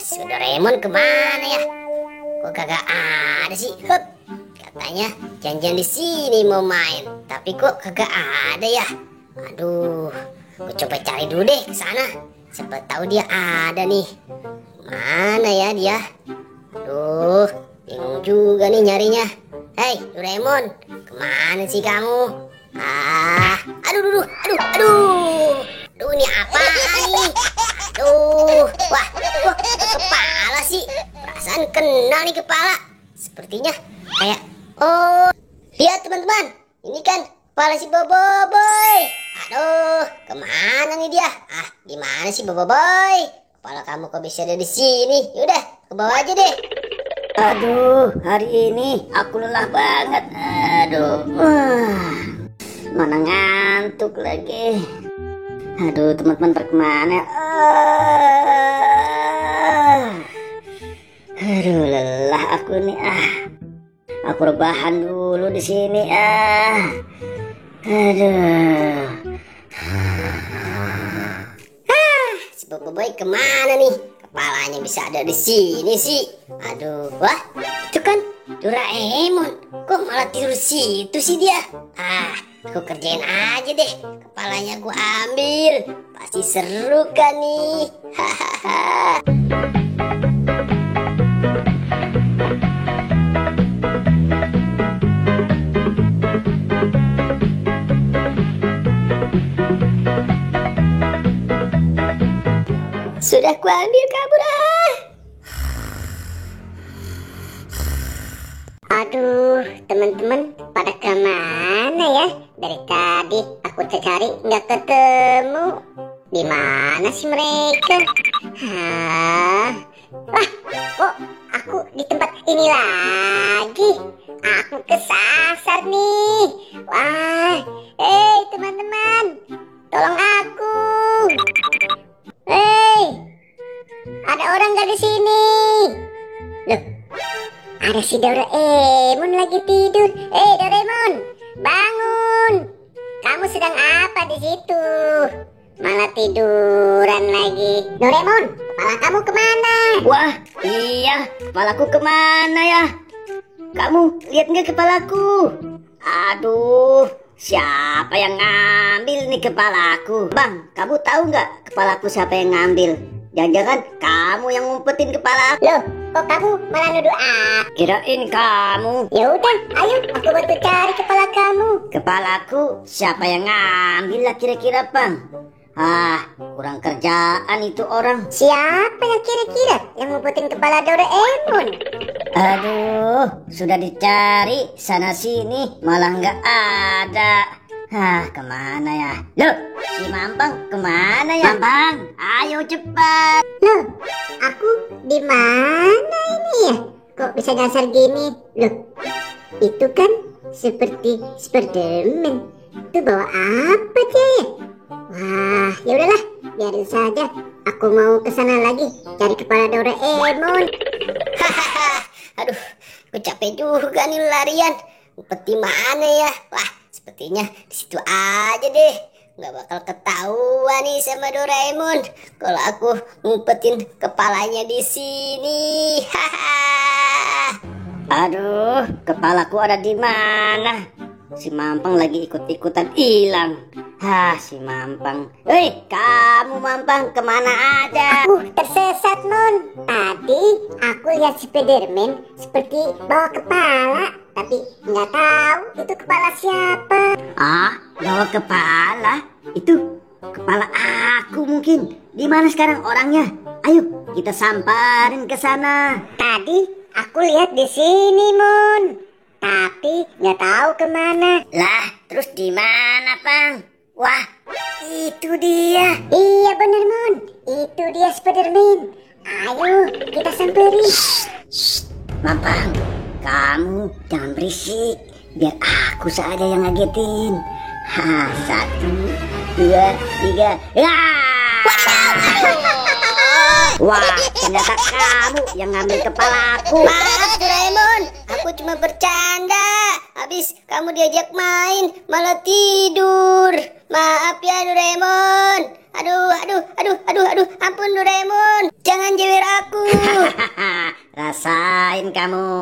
si Doraemon kemana ya? Kok kagak ada sih? Hup. Katanya janjian di sini mau main, tapi kok kagak ada ya? Aduh, gue coba cari dulu deh ke sana. Siapa tahu dia ada nih. Mana ya dia? Aduh, bingung juga nih nyarinya. Hei, Doraemon, kemana sih kamu? Aduh, ini apaan nih? Aduh, wah, kok kepala sih? Perasaan kenal nih kepala. Sepertinya kayak, oh, lihat teman-teman, ini kan kepala si Boboiboy. Aduh, kemana nih dia? Gimana sih Boboiboy? Kepala kamu kok bisa ada di sini? Yaudah, ke bawah aja deh. Aduh, hari ini aku lelah banget. Aduh, mana ngantuk lagi. Aduh, teman-teman kemana? Aduh, lelah aku nih. Aku rebahan dulu di sini. Aduh. Si Boboiboy kemana nih? Kepalanya bisa ada di sini sih. Aduh, wah, itu kan Doraemon. Kok malah tidur situ sih dia? Aku kerjain aja deh. Kepalanya gua ambil. Pasti seru kan nih. Hahaha. Sudah kuambil kabur. Aduh, teman-teman pada kemana ya? Dari tadi aku cari nggak ketemu. Di mana sih mereka? Wah, kok aku di tempat ini lagi? Aku kesasar nih. Wah, hei teman-teman, tolong aku. Hei, ada orang nggak di sini? Loh, ada si Doraemon lagi tidur. Hei Doraemon, bangun! Kamu sedang apa di situ? Malah tiduran lagi. Doraemon, kepala kamu kemana? Wah, iya, kepalaku kemana ya? Kamu lihat nggak kepalaku? Aduh, siapa yang ngambil nih kepalaku? Bang, kamu tahu nggak kepalaku siapa yang ngambil? Jangan-jangan kamu yang ngumpetin kepala. Loh, kok kamu malah nuduh aku? Kirain kamu. Ya udah, ayo aku bantu cari kepala kamu. Kepalaku siapa yang ngambil lah kira-kira, Bang? Kurang kerjaan itu orang. Siapa yang kira-kira yang ngumpetin kepala Doraemon? Aduh, sudah dicari sana sini malah nggak ada. Kemana ya? Loh, si Mampang kemana ya? Mampang, ayo cepat. Loh, aku di mana ini ya? Kok bisa nyasar gini? Loh, itu kan seperti Spiderman. Itu bawa apa dia ya? Wah, ya udahlah, biarin saja. Aku mau ke sana lagi cari kepala Doraemon. Aduh, gue capek juga nih larian. Ngumpet di mana ya? Wah, sepertinya di situ aja deh. Nggak bakal ketahuan nih sama Doraemon kalau aku ngumpetin kepalanya di sini. Aduh, kepalaku ada di mana? Si Mampang lagi ikut-ikutan hilang. Si Mampang. Hei, kamu Mampang kemana aja? Aku tersesat, Non. Tadi aku lihat Spiderman seperti bawa kepala, tapi nggak tahu itu kepala siapa. Bawa kepala? Itu kepala aku mungkin. Di mana sekarang orangnya? Ayo, kita samperin ke sana. Tadi aku lihat di sini, Mon. Tapi nggak tahu kemana. Lah, terus di mana, Bang? Wah, itu dia. Iya bener, Mon. Itu dia Spiderman. Ayo, kita samperin. Mampang, kamu jangan berisik. Biar aku saja yang ngagetin. 1, 2, 3. Wah, ternyata kamu yang ngambil kepalaku. Maaf Doraemon, aku cuma bercanda. Habis kamu diajak main malah tidur. Maaf ya Doraemon. Aduh, ampun Doraemon. Jangan jewer aku. kamu.